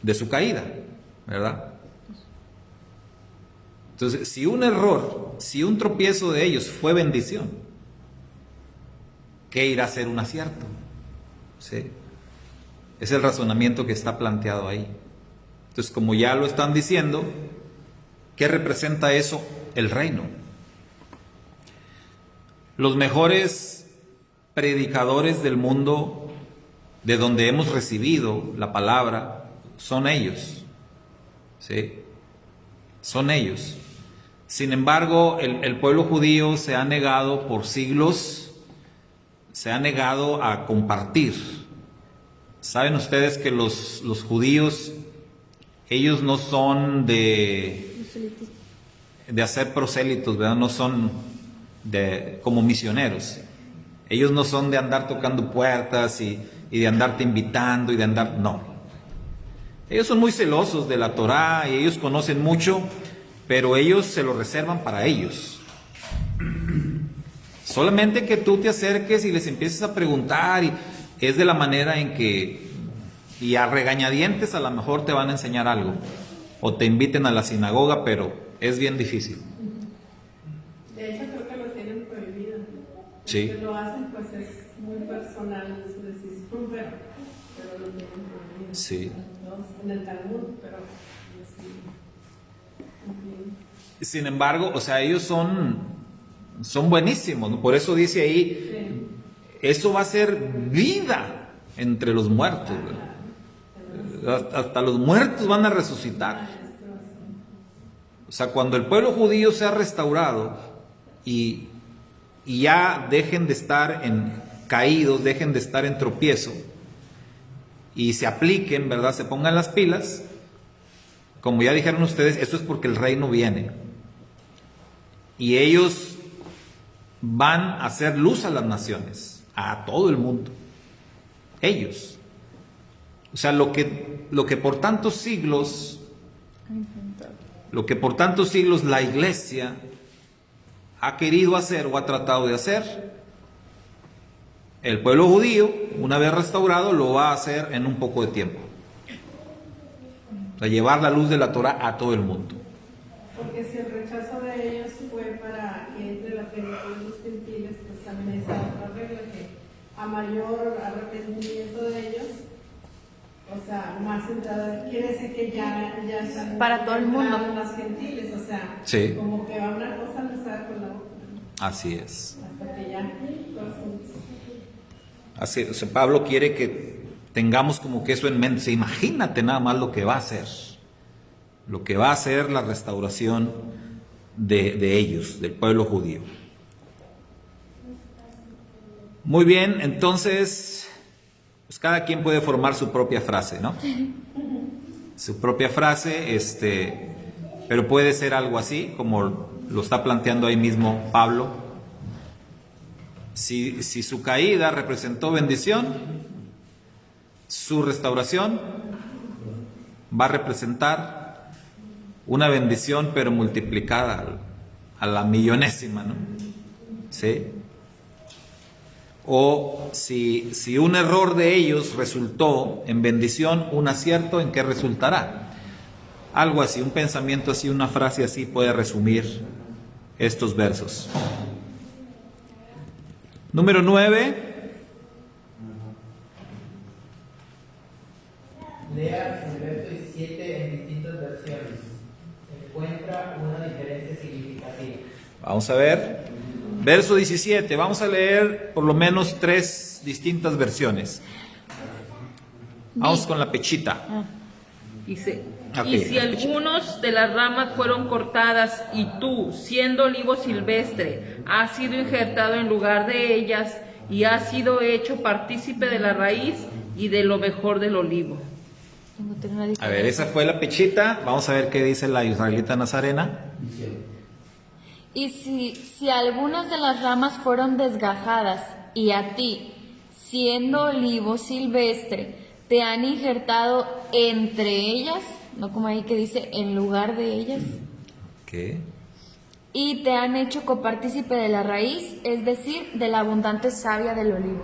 de su caída? ¿Verdad? Entonces, si un error, si un tropiezo de ellos fue bendición, ¿qué irá a ser un acierto? ¿Sí? Es el razonamiento que está planteado ahí. Entonces, como ya lo están diciendo, ¿qué representa eso? El reino. Los mejores predicadores del mundo, de donde hemos recibido la palabra, son ellos. ¿Sí? Son ellos. Sin embargo, el pueblo judío se ha negado por siglos, se ha negado a compartir. Saben ustedes que los judíos, ellos no son de hacer prosélitos, ¿verdad? No son como misioneros. Ellos no son de andar tocando puertas y de andarte invitando y de andar... No. Ellos son muy celosos de la Torá y ellos conocen mucho, pero ellos se lo reservan para ellos. Solamente que tú te acerques y les empieces a preguntar, y es de la manera en que, y a regañadientes a lo mejor te van a enseñar algo, o te inviten a la sinagoga, pero es bien difícil. De hecho, creo que lo tienen prohibido. Sí. Si lo hacen, pues es muy personal su decisión, pero lo tienen prohibido. Sí. En el Talmud, pero sí. Sin embargo, o sea, ellos son buenísimos, ¿no? Por eso dice ahí, eso va a ser vida entre los muertos, ¿verdad? Hasta los muertos van a resucitar. O sea, cuando el pueblo judío sea restaurado y ya dejen de estar caídos, dejen de estar en tropiezo y se apliquen, ¿verdad? Se pongan las pilas, como ya dijeron ustedes, esto es porque el reino viene. Y ellos van a hacer luz a las naciones, a todo el mundo. Ellos. O sea, lo que por tantos siglos la iglesia ha querido hacer o ha tratado de hacer, el pueblo judío, una vez restaurado, lo va a hacer en un poco de tiempo. O sea, llevar la luz de la Torah a todo el mundo. Porque si el rechazo de ellos fue para que entre la plenitud de los gentiles, pues también esa otra regla que a mayor arrepentimiento de ellos, o sea, más entrada, quiere decir que ya están Para todo el mundo. Las gentiles, o sea, Sí. como que va una cosa enlazada con la otra, ¿no? Así es. Hasta que ya todos juntos. Así, o sea, Pablo quiere que tengamos como que eso en mente. O sea, imagínate nada más lo que va a hacer. Lo que va a hacer la restauración de ellos, del pueblo judío. Muy bien, entonces, pues cada quien puede formar su propia frase, ¿no? Su propia frase, pero puede ser algo así, como lo está planteando ahí mismo Pablo. Si su caída representó bendición, su restauración va a representar una bendición pero multiplicada a la millonésima, ¿no? ¿Sí? O si un error de ellos resultó en bendición, un acierto, ¿en qué resultará? Algo así, un pensamiento así, una frase así puede resumir estos versos. Número 9. Lea el verso 17 en distintas versiones. Encuentra una diferencia significativa. Vamos a ver. Verso 17. Vamos a leer por lo menos 3 distintas versiones. Vamos con la pechita. Dice, Ok. y si algunos de las ramas fueron cortadas y tú, siendo olivo silvestre, has sido injertado en lugar de ellas y has sido hecho partícipe de la raíz y de lo mejor del olivo. A ver, esa fue la pechita. Vamos a ver qué dice la israelita nazarena. Y si algunas de las ramas fueron desgajadas y a ti, siendo olivo silvestre, te han injertado entre ellas, no como ahí que dice en lugar de ellas, ¿Qué? y te han hecho copartícipe de la raíz, es decir, de la abundante savia del olivo.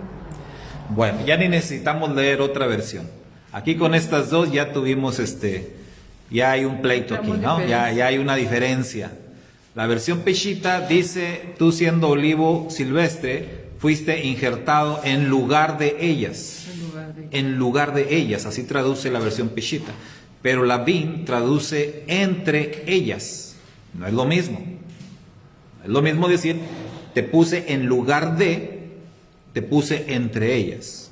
Bueno, ya ni necesitamos leer otra versión. Aquí con estas dos ya tuvimos ya hay un pleito aquí, ¿no? Ya hay una diferencia. La versión pechita dice, tú siendo olivo silvestre, fuiste injertado en lugar de ellas. En lugar de ellas, así traduce la versión pechita. Pero la BIN traduce entre ellas. No es lo mismo. Es lo mismo decir, te puse en lugar de, te puse entre ellas.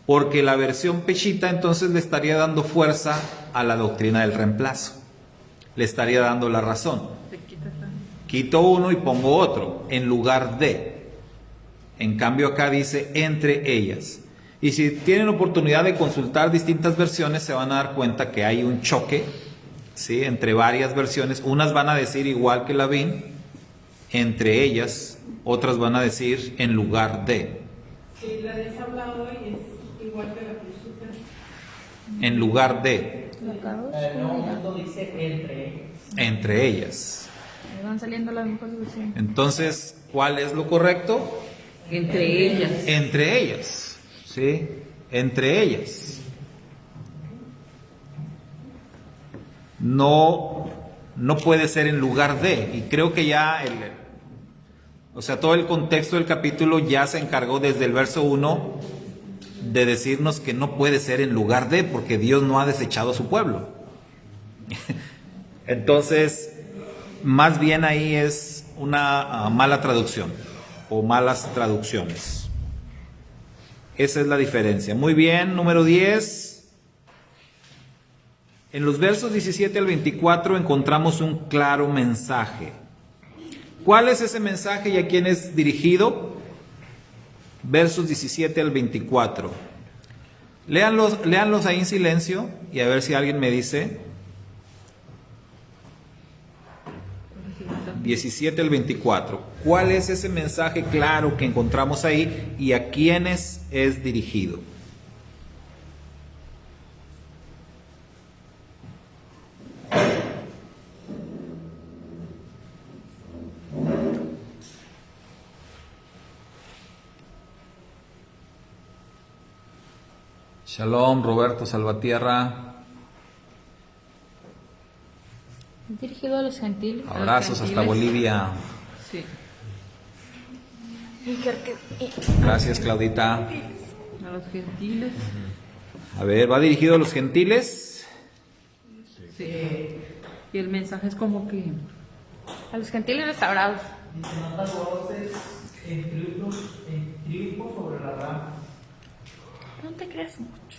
Porque la versión pechita entonces le estaría dando fuerza a la doctrina del reemplazo. Le estaría dando la razón. Quito uno y pongo otro, en lugar de. En cambio acá dice entre ellas. Y si tienen oportunidad de consultar distintas versiones, se van a dar cuenta que hay un choque, ¿sí?, entre varias versiones. Unas van a decir igual que la BIN, entre ellas, otras van a decir en lugar de. Sí, la de esa hablado hoy es igual que la pechita. En lugar de. El Nuevo Mundo dice entre ellos. Entre ellas. Van saliendo las mejores versiones. Entonces, ¿cuál es lo correcto? Entre ellas. Entre ellas, ¿sí? Entre ellas. No puede ser en lugar de. Y creo que ya todo el contexto del capítulo ya se encargó desde el verso 1 de decirnos que no puede ser en lugar de, porque Dios no ha desechado a su pueblo. Entonces, más bien ahí es una mala traducción o malas traducciones. Esa es la diferencia. Muy bien, número 10. En los versos 17 al 24 encontramos un claro mensaje. ¿Cuál es ese mensaje y a quién es dirigido? Versos 17 al 24. Léanlos ahí en silencio y a ver si alguien me dice. 17 al 24. ¿Cuál es ese mensaje claro que encontramos ahí y a quiénes es dirigido? Shalom, Roberto Salvatierra. Dirigido a los gentiles. Abrazos hasta Bolivia. Sí. Gracias, Claudita. A los gentiles. A ver, ¿va dirigido a los gentiles? Sí. Y el mensaje es como que A los gentiles restaurados. Dice, no das voces en triunfo sobre la rama. No te creas mucho.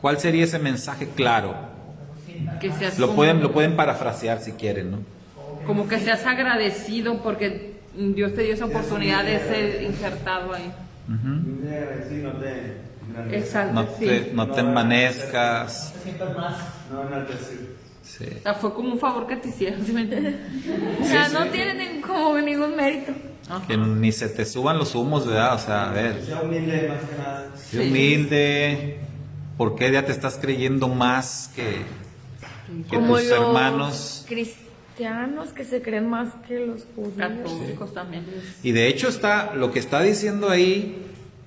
¿Cuál sería ese mensaje claro? que seas Lo como, pueden parafrasear si quieren, ¿no? como que seas agradecido porque Dios te dio esa oportunidad de ser insertado ahí. Sí, no te engrandezcas. Exacto, sí. No te envanezcas. Te sientas más. No enaltecer. Sí. O sea, fue como un favor que te hicieron, ¿sí me entiendes? O sea, no tienen como ningún mérito. Que ni se te suban los humos, ¿verdad? O sea, a ver, Sea humilde más que nada. sé humilde. ¿Por qué ya te estás creyendo más que Como tus los hermanos? cristianos que se creen más que los judíos. Católicos también. Y de hecho lo que está diciendo ahí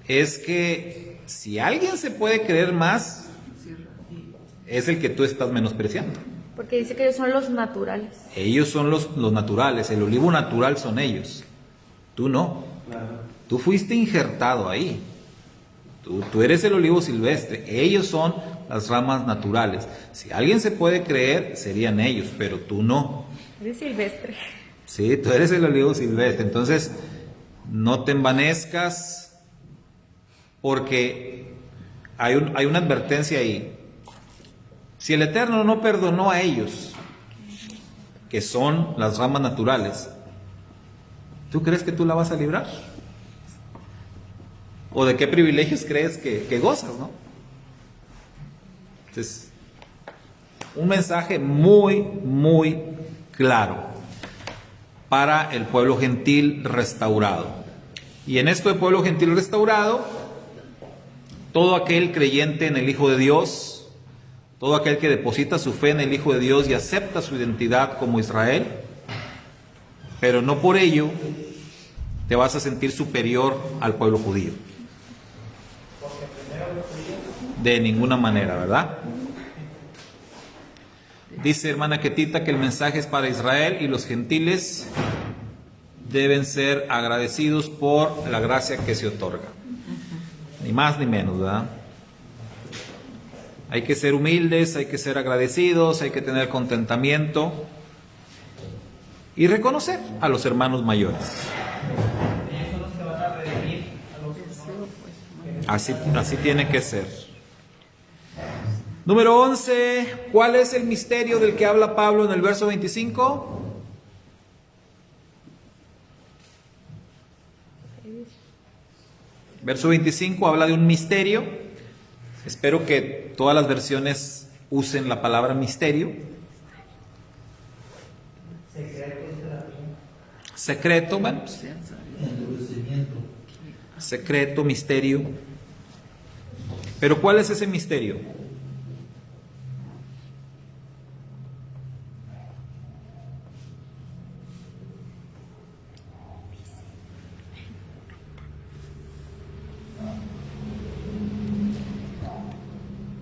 es que si alguien se puede creer más, es el que tú estás menospreciando. Porque dice que ellos son los naturales. Ellos son los naturales, el olivo natural son ellos. Tú no. Claro. Tú fuiste injertado ahí. Tú eres el olivo silvestre. Ellos son las ramas naturales. Si alguien se puede creer, serían ellos, pero tú no. Eres silvestre. Sí, tú eres el olivo silvestre. Entonces, no te envanezcas porque hay una advertencia ahí. Si el Eterno no perdonó a ellos, que son las ramas naturales, ¿tú crees que tú la vas a librar? ¿O de qué privilegios crees que gozas, no? Entonces, un mensaje muy, muy claro para el pueblo gentil restaurado. Y en esto de pueblo gentil restaurado, todo aquel creyente en el Hijo de Dios, todo aquel que deposita su fe en el Hijo de Dios y acepta su identidad como Israel, pero no por ello te vas a sentir superior al pueblo judío. De ninguna manera, ¿verdad? Dice hermana Ketita que el mensaje es para Israel y los gentiles deben ser agradecidos por la gracia que se otorga. Ni más ni menos, ¿verdad? Hay que ser humildes, hay que ser agradecidos, hay que tener contentamiento y reconocer a los hermanos mayores. Ellos son los que van a redimir a los hermanos. Así tiene que ser. Número 11. ¿Cuál es el misterio del que habla Pablo en el verso 25? Verso 25 habla de un misterio. Espero que todas las versiones usen la palabra misterio. Secreto, bueno. Secreto, misterio. Pero ¿cuál es ese misterio?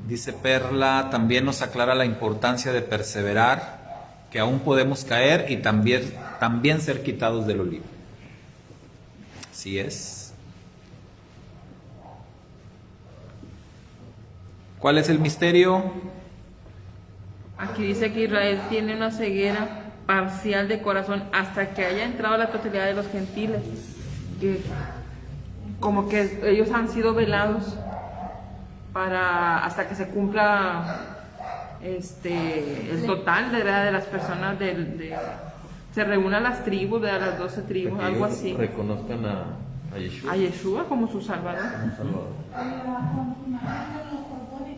Dice Perla, también nos aclara la importancia de perseverar, que aún podemos caer y también ser quitados del olivo. Así es. ¿Cuál es el misterio? Aquí dice que Israel tiene una ceguera parcial de corazón hasta que haya entrado la totalidad de los gentiles. Que como que ellos han sido velados para hasta que se cumpla el total de las personas se reúnan las tribus, de las 12 tribus, Para que algo ellos así. reconozcan a Yeshua. A Yeshua como su Salvador. como Salvador.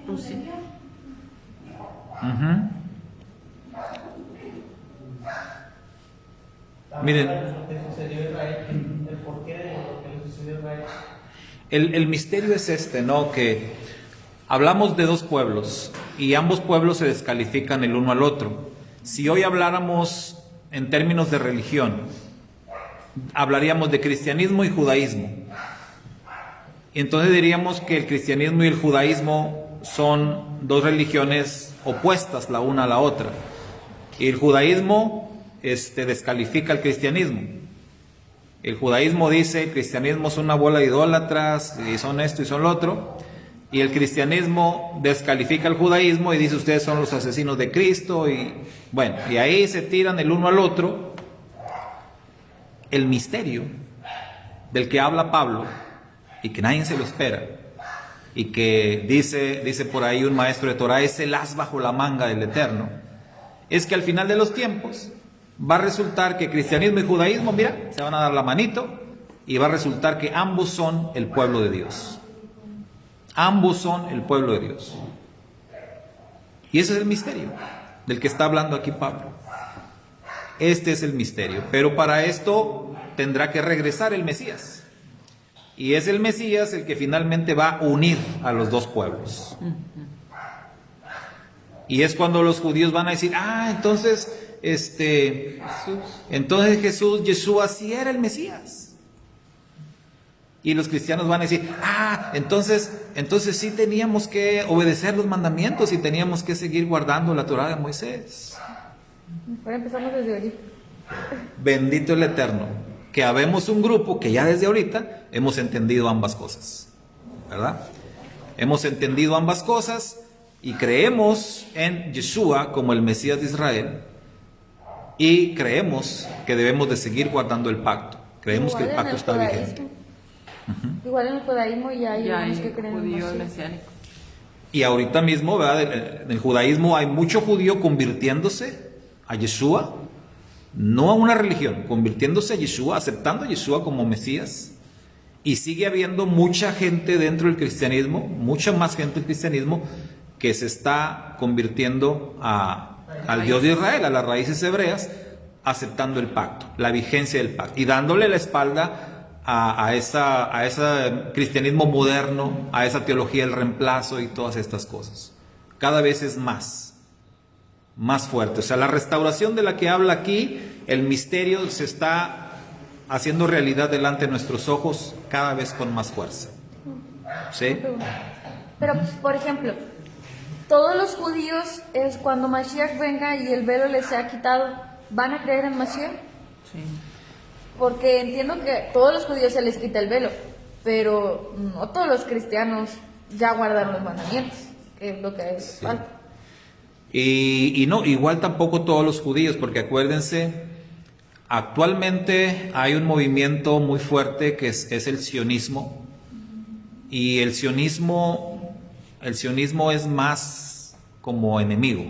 Pues sí. Ujú. Miren. Lo que sucedió a Israel, el porqué de lo que le sucedió a Israel. El misterio es ¿no? Que hablamos de dos pueblos y ambos pueblos se descalifican el uno al otro. Si hoy habláramos en términos de religión, hablaríamos de cristianismo y judaísmo. Y entonces diríamos que el cristianismo y el judaísmo son dos religiones opuestas la una a la otra. Y el judaísmo descalifica al cristianismo. El judaísmo dice, el cristianismo es una bola de idólatras, y son esto y son lo otro. Y el cristianismo descalifica al judaísmo y dice, ustedes son los asesinos de Cristo. Y bueno, y ahí se tiran el uno al otro. El misterio del que habla Pablo, y que nadie se lo espera, y que dice por ahí un maestro de Torah, es el as bajo la manga del Eterno, es que al final de los tiempos va a resultar que cristianismo y judaísmo, mira, se van a dar la manito, y va a resultar que ambos son el pueblo de Dios. Ambos son el pueblo de Dios. Y ese es el misterio del que está hablando aquí Pablo. Este es el misterio. Pero para esto tendrá que regresar el Mesías. Y es el Mesías el que finalmente va a unir a los dos pueblos. Y es cuando los judíos van a decir, entonces Jesús, Yeshua, sí era el Mesías. Y los cristianos van a decir, entonces sí teníamos que obedecer los mandamientos y teníamos que seguir guardando la Torá de Moisés. Ahora empezamos desde ahorita. Bendito el Eterno, que habemos un grupo que ya desde ahorita hemos entendido ambas cosas, ¿verdad? Hemos entendido ambas cosas y creemos en Yeshua como el Mesías de Israel y creemos que debemos de seguir guardando el pacto. Creemos que el pacto está vigente. Igual en el judaísmo ya hay unos que creen en judío Mashiach. mesiánico. Y ahorita mismo, ¿verdad? En el judaísmo hay mucho judío convirtiéndose a Yeshua, no a una religión, convirtiéndose a Yeshua, aceptando a Yeshua como Mesías. Y sigue habiendo mucha gente dentro del cristianismo, mucha más gente del cristianismo, que se está convirtiendo al Dios de Israel, a las raíces hebreas, aceptando el pacto, la vigencia del pacto, y dándole la espalda a ese cristianismo moderno, a esa teología del reemplazo y todas estas cosas. Cada vez es más fuerte. O sea, la restauración de la que habla aquí, el misterio se está haciendo realidad delante de nuestros ojos cada vez con más fuerza. ¿Sí? Pero, por ejemplo, todos los judíos, es cuando Mashiach venga y el velo les sea quitado, ¿van a creer en Mashiach? Sí. Porque entiendo que a todos los judíos se les quita el velo, pero no todos los cristianos ya guardan los mandamientos, que es lo que es falta. Y no, igual tampoco todos los judíos, porque acuérdense, actualmente hay un movimiento muy fuerte que es el sionismo, y el sionismo es más como enemigo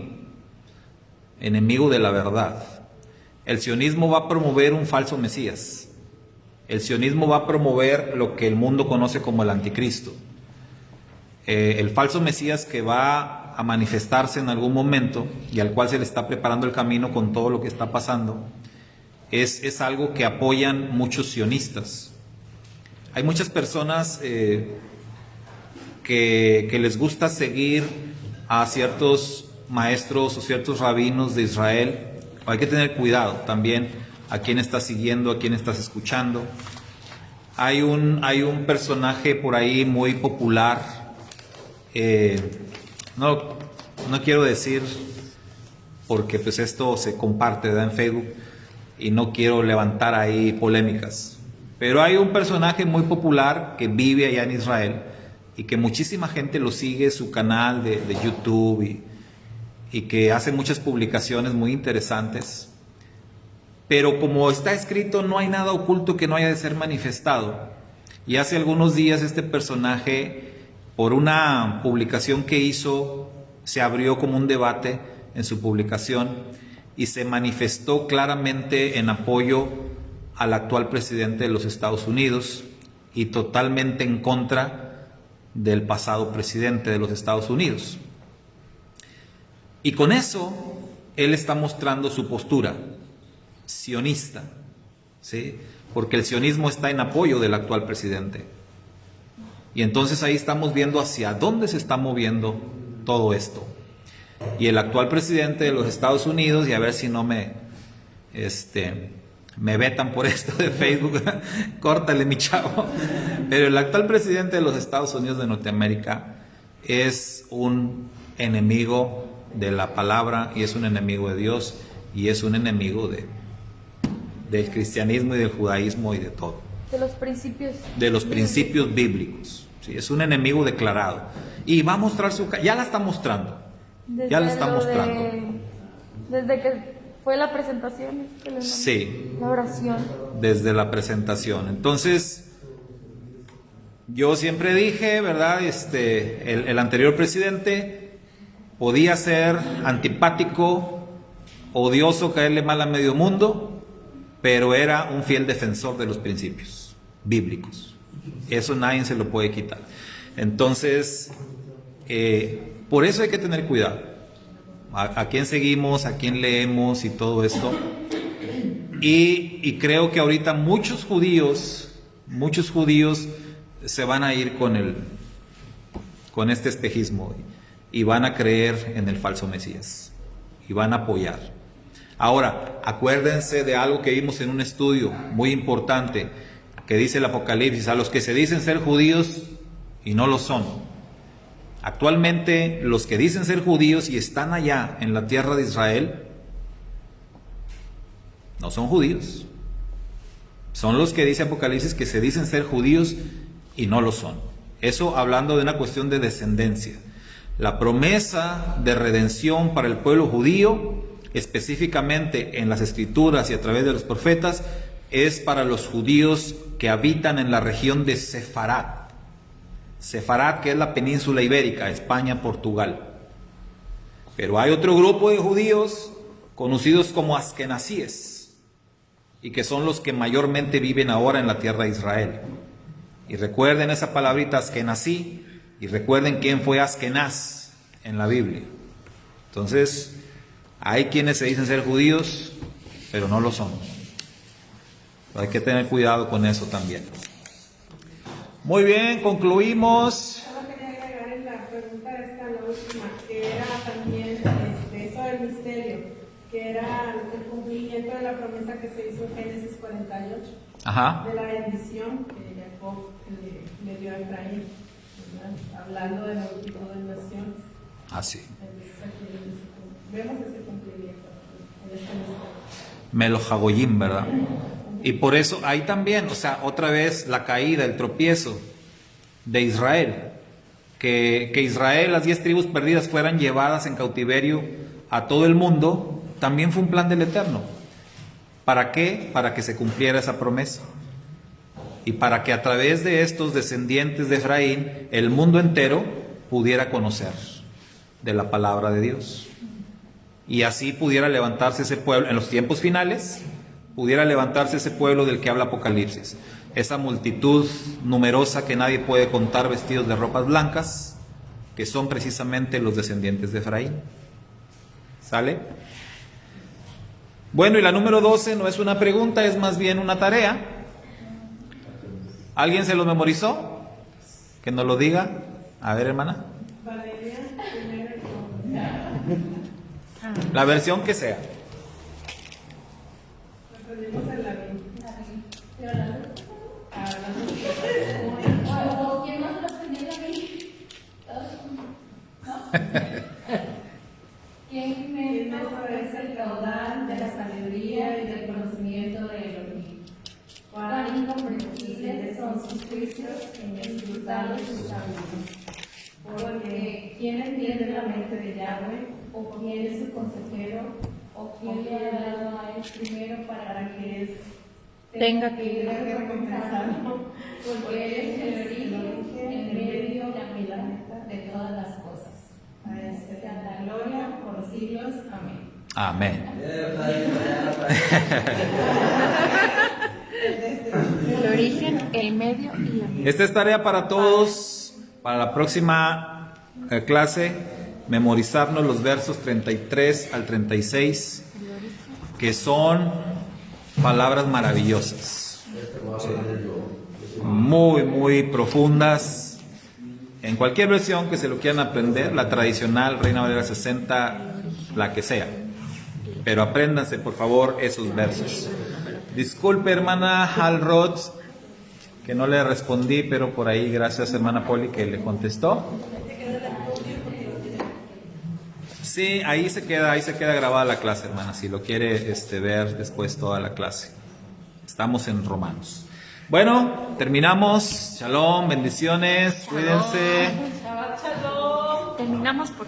de la verdad. El sionismo va a promover un falso Mesías. El sionismo va a promover lo que el mundo conoce como el anticristo. El falso Mesías que va a manifestarse en algún momento y al cual se le está preparando el camino con todo lo que está pasando, es algo que apoyan muchos sionistas. Hay muchas personas que les gusta seguir a ciertos maestros o ciertos rabinos de Israel. Hay que tener cuidado también a quién estás siguiendo, a quién estás escuchando. Hay un personaje por ahí muy popular, no quiero decir porque pues esto se comparte, ¿verdad?, en Facebook, y no quiero levantar ahí polémicas, pero hay un personaje muy popular que vive allá en Israel y que muchísima gente lo sigue, su canal de YouTube, y que hace muchas publicaciones muy interesantes. Pero como está escrito, no hay nada oculto que no haya de ser manifestado. Y hace algunos días este personaje, por una publicación que hizo, se abrió como un debate en su publicación y se manifestó claramente en apoyo al actual presidente de los Estados Unidos y totalmente en contra del pasado presidente de los Estados Unidos. Y con eso, él está mostrando su postura sionista, ¿sí? Porque el sionismo está en apoyo del actual presidente. Y entonces ahí estamos viendo hacia dónde se está moviendo todo esto. Y el actual presidente de los Estados Unidos, y a ver si no me vetan por esto de Facebook, córtale mi chavo, pero el actual presidente de los Estados Unidos de Norteamérica es un enemigo de la palabra, y es un enemigo de Dios, y es un enemigo del cristianismo y del judaísmo y de todo. De los principios. De los principios bíblicos. Sí, es un enemigo declarado. Y va a mostrar ya la está mostrando. Ya la está mostrando. Desde que fue la presentación. Sí. La oración. Desde la presentación. Entonces, yo siempre dije, ¿verdad? El anterior presidente podía ser antipático, odioso, caerle mal a medio mundo, pero era un fiel defensor de los principios bíblicos. Eso nadie se lo puede quitar. Entonces, por eso hay que tener cuidado. A quién seguimos, a quién leemos y todo esto. Y creo que ahorita muchos judíos se van a ir con este espejismo y van a creer en el falso Mesías y van a apoyar. Ahora, acuérdense de algo que vimos en un estudio muy importante que dice el Apocalipsis: a los que se dicen ser judíos y no lo son. Actualmente, los que dicen ser judíos y están allá en la tierra de Israel no son judíos. Son los que dice Apocalipsis que se dicen ser judíos y no lo son. Eso hablando de una cuestión de descendencia. La promesa de redención para el pueblo judío, específicamente en las Escrituras y a través de los profetas, es para los judíos que habitan en la región de Sefarad. Sefarad, que es la península ibérica, España, Portugal. Pero hay otro grupo de judíos conocidos como askenazíes, y que son los que mayormente viven ahora en la tierra de Israel. Y recuerden esa palabrita askenazí, y recuerden quién fue Askenaz en la Biblia. Entonces, hay quienes se dicen ser judíos, pero no lo son. Hay que tener cuidado con eso también. Muy bien, concluimos. Solo quería agregar en la pregunta esta, la última, que era también eso del misterio, que era el cumplimiento de la promesa que se hizo en Génesis 48, Ajá. de la bendición que Jacob le dio a Efraín, ¿verdad? Hablando de la multitud de naciones. Así. Vemos ese cumplimiento en este misterio. Melojagoyim, ¿verdad? Y por eso ahí también, o sea, otra vez la caída, el tropiezo de Israel, que Israel, las 10 tribus perdidas, fueran llevadas en cautiverio a todo el mundo, también fue un plan del Eterno. ¿Para qué? Para que se cumpliera esa promesa. Y para que a través de estos descendientes de Efraín, el mundo entero pudiera conocer de la palabra de Dios. Y así pudiera levantarse ese pueblo, en los tiempos finales, pudiera levantarse ese pueblo del que habla Apocalipsis. Esa multitud numerosa que nadie puede contar, vestidos de ropas blancas, que son precisamente los descendientes de Efraín. ¿Sale? Bueno, y la número 12 no es una pregunta, es más bien una tarea. ¿Alguien se lo memorizó? Que nos lo diga. A ver, hermana. Valeria, La versión que sea. aprendimos en la Biblia. ¿Quién más lo aprendió a mí? ¿Quién me es el caudal de la sabiduría y del conocimiento de Elohim? Cuán incomprensibles son sus juicios e inescrutables sus caminos. Porque ¿quién entiende la mente de Yahweh? ¿O quién es su consejero? ¿O quién le ha dado a él primero para que Tenga que recompensarlo? Porque él es el origen, el medio y la meta de todas las cosas. A él sea la gloria por los siglos. Amén. Amén. El origen, el medio y la meta. Esta es tarea para todos, para la próxima clase, memorizarnos los versos 33 al 36, que son palabras maravillosas, sí, muy, muy profundas. En cualquier versión que se lo quieran aprender, la tradicional, Reina Valera 60, la que sea, pero apréndanse por favor esos versos. Disculpe, hermana Halrod, que no le respondí, pero por ahí, gracias hermana Poli que le contestó. Sí, ahí se queda grabada la clase, hermana, si lo quiere ver después toda la clase. Estamos en Romanos. Bueno, terminamos. Shalom, bendiciones, cuídense. Terminamos por